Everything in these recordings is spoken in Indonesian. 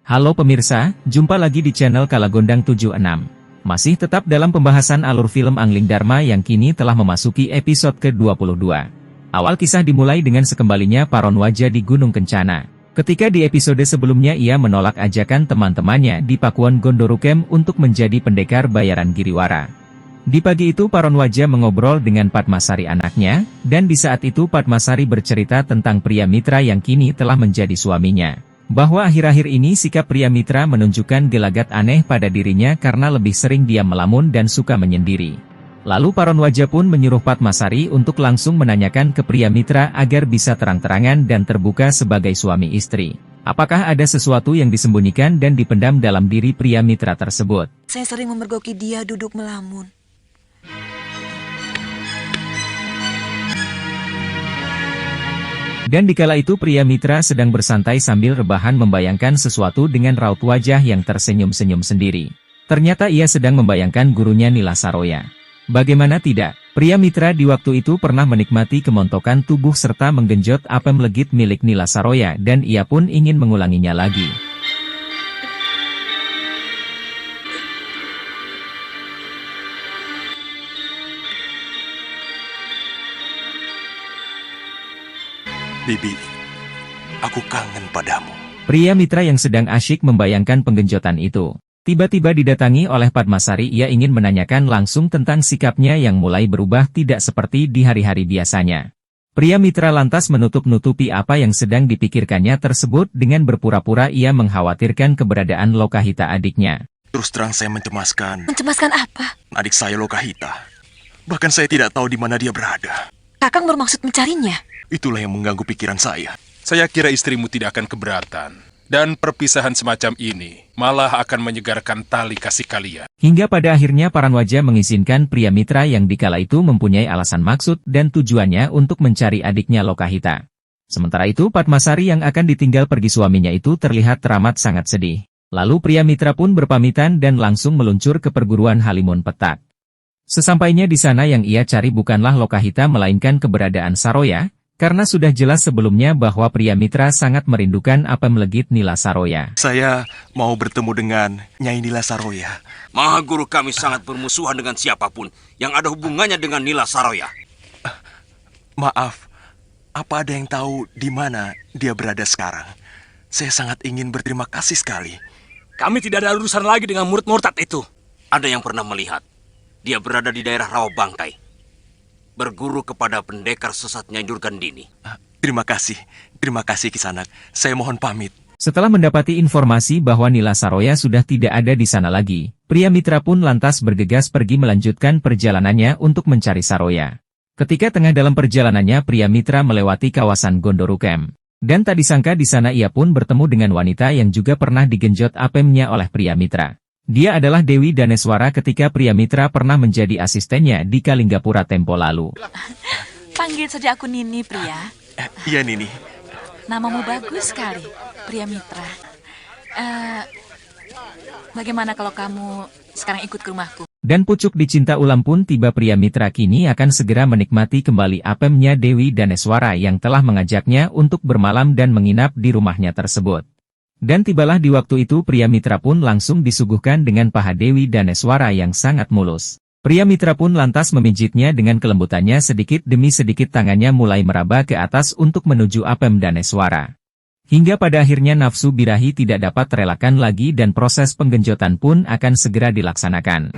Halo pemirsa, jumpa lagi di channel Kalagondang 76. Masih tetap dalam pembahasan alur film Angling Dharma yang kini telah memasuki episode ke-22. Awal kisah dimulai dengan sekembalinya Paronwaja di Gunung Kencana. Ketika di episode sebelumnya ia menolak ajakan teman-temannya di Pakuan Gondorukem untuk menjadi pendekar bayaran Giriwara. Di pagi itu Paronwaja mengobrol dengan Padmasari anaknya, dan di saat itu Padmasari bercerita tentang pria mitra yang kini telah menjadi suaminya. Bahwa akhir-akhir ini sikap pria mitra menunjukkan gelagat aneh pada dirinya karena lebih sering dia melamun dan suka menyendiri. Lalu Paronwaja pun menyuruh Padmasari untuk langsung menanyakan ke pria mitra agar bisa terang-terangan dan terbuka sebagai suami istri. Apakah ada sesuatu yang disembunyikan dan dipendam dalam diri pria mitra tersebut? Saya sering memergoki dia duduk melamun. Dan dikala itu pria mitra sedang bersantai sambil rebahan membayangkan sesuatu dengan raut wajah yang tersenyum-senyum sendiri. Ternyata ia sedang membayangkan gurunya Nila Saroya. Bagaimana tidak, pria mitra di waktu itu pernah menikmati kemontokan tubuh serta menggenjot apem legit milik Nila Saroya dan ia pun ingin mengulanginya lagi. Bibi, aku kangen padamu. Pria mitra yang sedang asyik membayangkan penggenjotan itu, tiba-tiba didatangi oleh Padmasari. Ia ingin menanyakan langsung tentang sikapnya yang mulai berubah tidak seperti di hari-hari biasanya. Pria mitra lantas menutup-nutupi apa yang sedang dipikirkannya tersebut dengan berpura-pura ia mengkhawatirkan keberadaan Lokahita adiknya. Terus terang saya mencemaskan. Mencemaskan apa? Adik saya Lokahita. Bahkan saya tidak tahu di mana dia berada. Kakang bermaksud mencarinya? Itulah yang mengganggu pikiran saya. Saya kira istrimu tidak akan keberatan. Dan perpisahan semacam ini malah akan menyegarkan tali kasih kalian. Hingga pada akhirnya Paronwaja mengizinkan pria mitra yang dikala itu mempunyai alasan maksud dan tujuannya untuk mencari adiknya Lokahita. Sementara itu Padmasari yang akan ditinggal pergi suaminya itu terlihat teramat sangat sedih. Lalu pria mitra pun berpamitan dan langsung meluncur ke perguruan Halimun Petak. Sesampainya di sana yang ia cari bukanlah Lokahita melainkan keberadaan Saroya, karena sudah jelas sebelumnya bahwa pria mitra sangat merindukan apem legit Nila Saroya. Saya mau bertemu dengan Nyai Nila Saroya. Maha Guru kami sangat bermusuhan dengan siapapun yang ada hubungannya dengan Nila Saroya. Maaf, apa ada yang tahu di mana dia berada sekarang? Saya sangat ingin berterima kasih sekali. Kami tidak ada urusan lagi dengan murid murtad itu. Ada yang pernah melihat. Dia berada di daerah Rawabangkai. Berguru kepada pendekar sesatnya Jurgandini. Terima kasih Kisanak. Saya mohon pamit. Setelah mendapati informasi bahwa Nila Saroya sudah tidak ada di sana lagi, pria mitra pun lantas bergegas pergi melanjutkan perjalanannya untuk mencari Saroya. Ketika tengah dalam perjalanannya pria mitra melewati kawasan Gondorukem. Dan tak disangka di sana ia pun bertemu dengan wanita yang juga pernah digenjot apemnya oleh pria mitra. Dia adalah Dewi Daneswara ketika pria mitra pernah menjadi asistennya di Kalinggapura tempo lalu. Panggil saja aku Nini, pria. Iya, Nini. Namamu bagus sekali, pria mitra. Bagaimana kalau kamu sekarang ikut ke rumahku? Dan pucuk dicinta ulam pun tiba pria mitra kini akan segera menikmati kembali apemnya Dewi Daneswara yang telah mengajaknya untuk bermalam dan menginap di rumahnya tersebut. Dan tibalah di waktu itu pria mitra pun langsung disuguhkan dengan paha Dewi Daneswara yang sangat mulus. Pria mitra pun lantas memijitnya dengan kelembutannya sedikit demi sedikit tangannya mulai meraba ke atas untuk menuju apem Daneswara. Hingga pada akhirnya nafsu birahi tidak dapat terelakkan lagi dan proses penggenjotan pun akan segera dilaksanakan.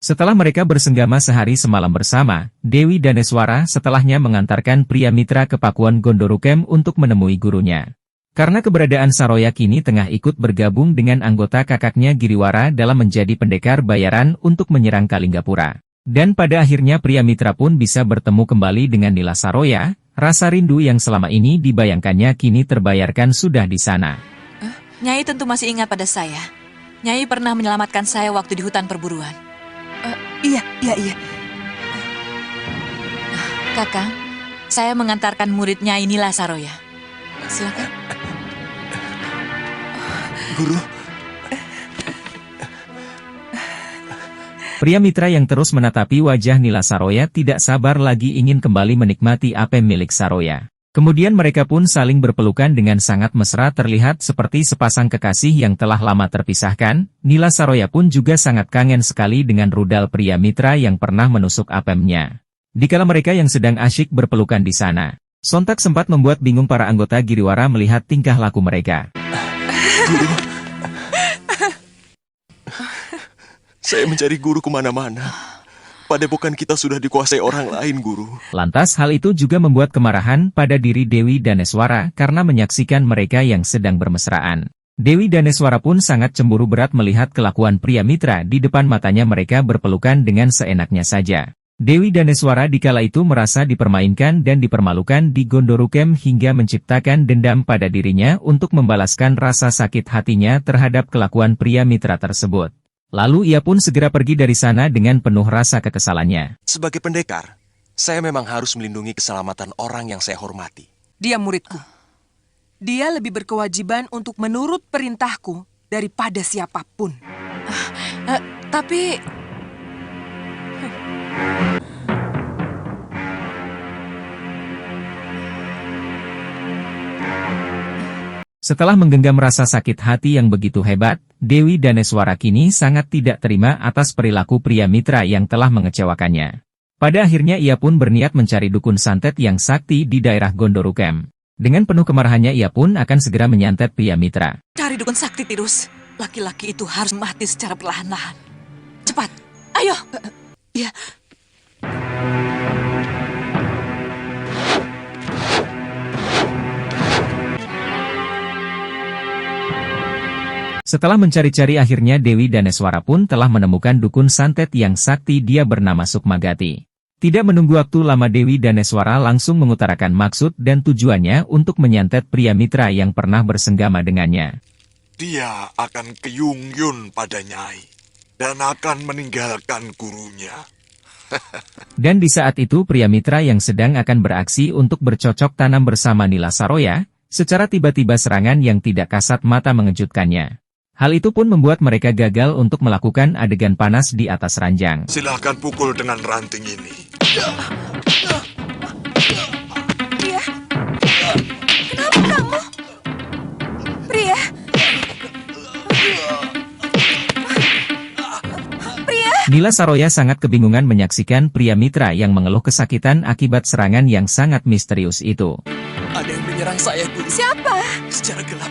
Setelah mereka bersenggama sehari semalam bersama, Dewi Daneswara setelahnya mengantarkan pria mitra ke Pakuan Gondorukem untuk menemui gurunya. Karena keberadaan Saroya kini tengah ikut bergabung dengan anggota kakaknya Giriwara dalam menjadi pendekar bayaran untuk menyerang Kalinggapura. Dan pada akhirnya pria mitra pun bisa bertemu kembali dengan Nila Saroya, rasa rindu yang selama ini dibayangkannya kini terbayarkan sudah di sana. Nyai tentu masih ingat pada saya. Nyai pernah menyelamatkan saya waktu di hutan perburuan. Iya. Kakang, saya mengantarkan muridnya Nila Saroya. Silakan. Guru, Pria mitra yang terus menatapi wajah Nila Saroya tidak sabar lagi ingin kembali menikmati apem milik Saroya. Kemudian mereka pun saling berpelukan dengan sangat mesra terlihat seperti sepasang kekasih yang telah lama terpisahkan. Nila Saroya pun juga sangat kangen sekali dengan rudal pria mitra yang pernah menusuk apemnya. Dikala mereka yang sedang asyik berpelukan di sana, sontak sempat membuat bingung para anggota Giriwara melihat tingkah laku mereka. guru. Saya mencari guru kemana-mana. Padepokan kita sudah dikuasai orang lain, guru. Lantas hal itu juga membuat kemarahan pada diri Dewi Daneswara karena menyaksikan mereka yang sedang bermesraan. Dewi Daneswara pun sangat cemburu berat melihat kelakuan pria mitra di depan matanya mereka berpelukan dengan seenaknya saja. Dewi Daneswara dikala itu merasa dipermainkan dan dipermalukan di Gondorukem hingga menciptakan dendam pada dirinya untuk membalaskan rasa sakit hatinya terhadap kelakuan pria mitra tersebut. Lalu ia pun segera pergi dari sana dengan penuh rasa kekesalannya. Sebagai pendekar, saya memang harus melindungi keselamatan orang yang saya hormati. Dia muridku. Dia lebih berkewajiban untuk menurut perintahku daripada siapapun. Tapi... Setelah menggenggam rasa sakit hati yang begitu hebat, Dewi Daneswara kini sangat tidak terima atas perilaku pria mitra yang telah mengecewakannya. Pada akhirnya ia pun berniat mencari dukun santet yang sakti di daerah Gondorukem. Dengan penuh kemarahannya ia pun akan segera menyantet pria mitra. Cari dukun sakti, Tirus. Laki-laki itu harus mati secara perlahan-lahan. Cepat, ayo. Ya. Setelah mencari-cari akhirnya Dewi Daneswara pun telah menemukan dukun santet yang sakti dia bernama Sukmagati. Tidak menunggu waktu lama Dewi Daneswara langsung mengutarakan maksud dan tujuannya untuk menyantet pria mitra yang pernah bersenggama dengannya. Dia akan ke Yungyun pada Nyai dan akan meninggalkan gurunya. Dan di saat itu pria mitra yang sedang akan beraksi untuk bercocok tanam bersama Nila Saroya, secara tiba-tiba serangan yang tidak kasat mata mengejutkannya. Hal itu pun membuat mereka gagal untuk melakukan adegan panas di atas ranjang. Silahkan pukul dengan ranting ini. Pria, kenapa kamu? Pria, Nila Saroya sangat kebingungan menyaksikan pria mitra yang mengeluh kesakitan akibat serangan yang sangat misterius itu. Ada yang menyerang saya, guru. siapa? Secara gelap.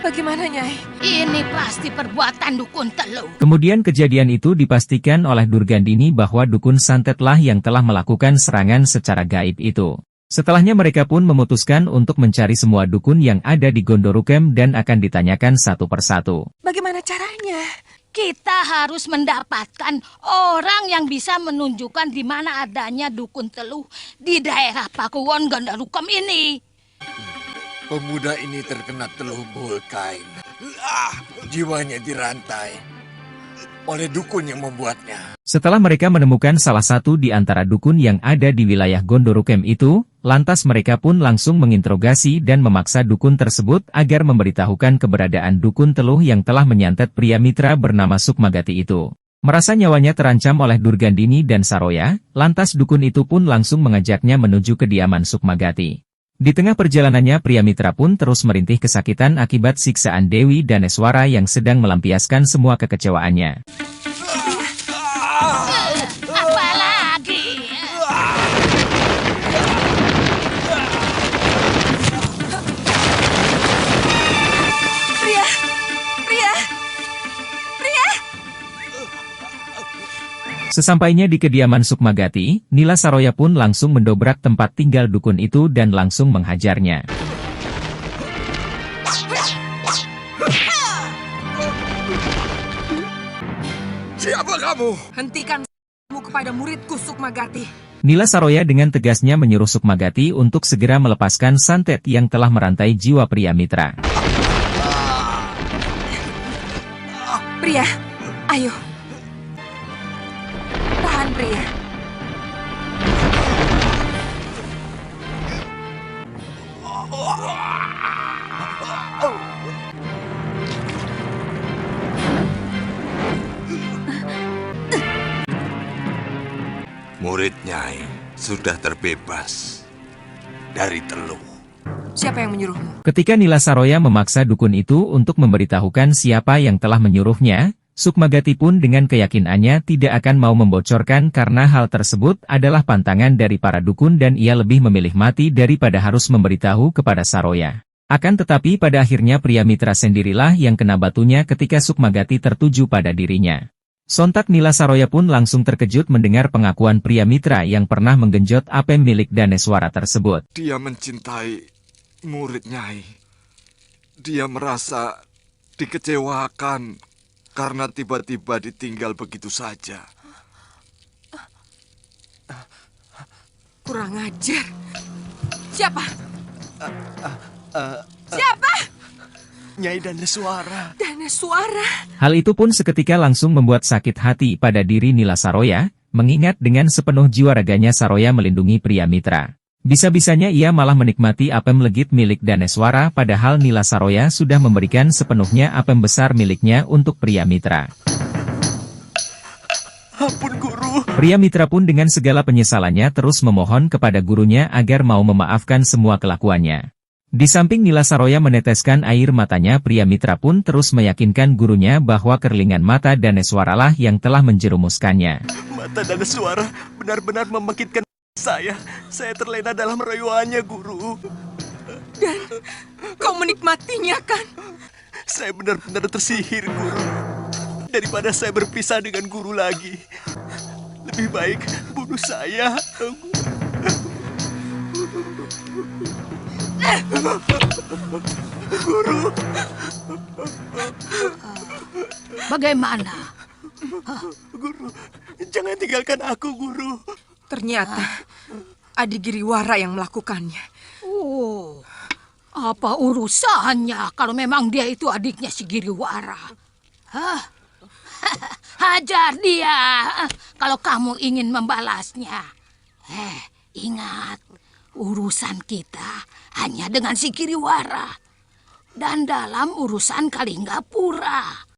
Bagaimana, Nyai? Ini pasti perbuatan dukun teluh. Kemudian kejadian itu dipastikan oleh Durgandini bahwa dukun santetlah yang telah melakukan serangan secara gaib itu. Setelahnya mereka pun memutuskan untuk mencari semua dukun yang ada di Gondorukem dan akan ditanyakan satu persatu. Bagaimana caranya? Kita harus mendapatkan orang yang bisa menunjukkan di mana adanya dukun teluh di daerah Pakuwon Gondorukem ini. Pemuda ini terkena teluh bulkain. Jiwanya dirantai oleh dukun yang membuatnya. Setelah mereka menemukan salah satu di antara dukun yang ada di wilayah Gondorukem itu, lantas mereka pun langsung menginterogasi dan memaksa dukun tersebut agar memberitahukan keberadaan dukun teluh yang telah menyantet pria mitra bernama Sukmagati itu. Merasa nyawanya terancam oleh Durgandini dan Saroya, lantas dukun itu pun langsung mengajaknya menuju kediaman Sukmagati. Di tengah perjalanannya pria mitra pun terus merintih kesakitan akibat siksaan Dewi Daneswara yang sedang melampiaskan semua kekecewaannya. Apa lagi? Pria, pria, pria. Sesampainya di kediaman Sukmagati, Nila Saroya pun langsung mendobrak tempat tinggal dukun itu dan langsung menghajarnya. Siapa kamu? Hentikan kepada muridku Sukmagati. Nila Saroya dengan tegasnya menyuruh Sukmagati untuk segera melepaskan santet yang telah merantai jiwa pria mitra. Pria, ayo. Tahan, pria. murid Nyai sudah terbebas dari Teluh. Siapa yang menyuruhmu? Ketika Nila Saroya memaksa dukun itu untuk memberitahukan siapa yang telah menyuruhnya, Sukmagati pun dengan keyakinannya tidak akan mau membocorkan karena hal tersebut adalah pantangan dari para dukun dan ia lebih memilih mati daripada harus memberitahu kepada Saroya. Akan tetapi pada akhirnya pria mitra sendirilah yang kena batunya ketika Sukmagati tertuju pada dirinya. Sontak Nila Saroya pun langsung terkejut mendengar pengakuan pria mitra yang pernah menggenjot apem milik Daneswara tersebut. Dia mencintai murid Nyai. Dia merasa dikecewakan karena tiba-tiba ditinggal begitu saja. Kurang ajar. Siapa? Siapa? Nyai Daneswara. Daneswara. Hal itu pun seketika langsung membuat sakit hati pada diri Nila Saroya, mengingat dengan sepenuh jiwa raganya Saroya melindungi pria mitra. Bisa-bisanya ia malah menikmati apem legit milik Daneswara padahal Nila Saroya sudah memberikan sepenuhnya apem besar miliknya untuk pria mitra. Ampun guru. Pria mitra pun dengan segala penyesalannya terus memohon kepada gurunya agar mau memaafkan semua kelakuannya. Di samping Nila Saroya meneteskan air matanya, pria mitra pun terus meyakinkan gurunya bahwa kerlingan mata Daneswaralah yang telah menjerumuskannya. Mata Daneswara benar-benar membangkitkan saya. Saya terlena dalam rayuannya, guru. Dan kau menikmatinya kan? Saya benar-benar tersihir, guru. Daripada saya berpisah dengan guru lagi, lebih baik bunuh saya. Guru. Bagaimana? Guru, jangan tinggalkan aku, guru. Ternyata adik Giriwara yang melakukannya. Oh, apa urusannya kalau memang dia itu adiknya si Giriwara? Hah? Hajar dia kalau kamu ingin membalasnya. Ingat, urusan kita hanya dengan si Giriwara. Dan dalam urusan Kalinggapura.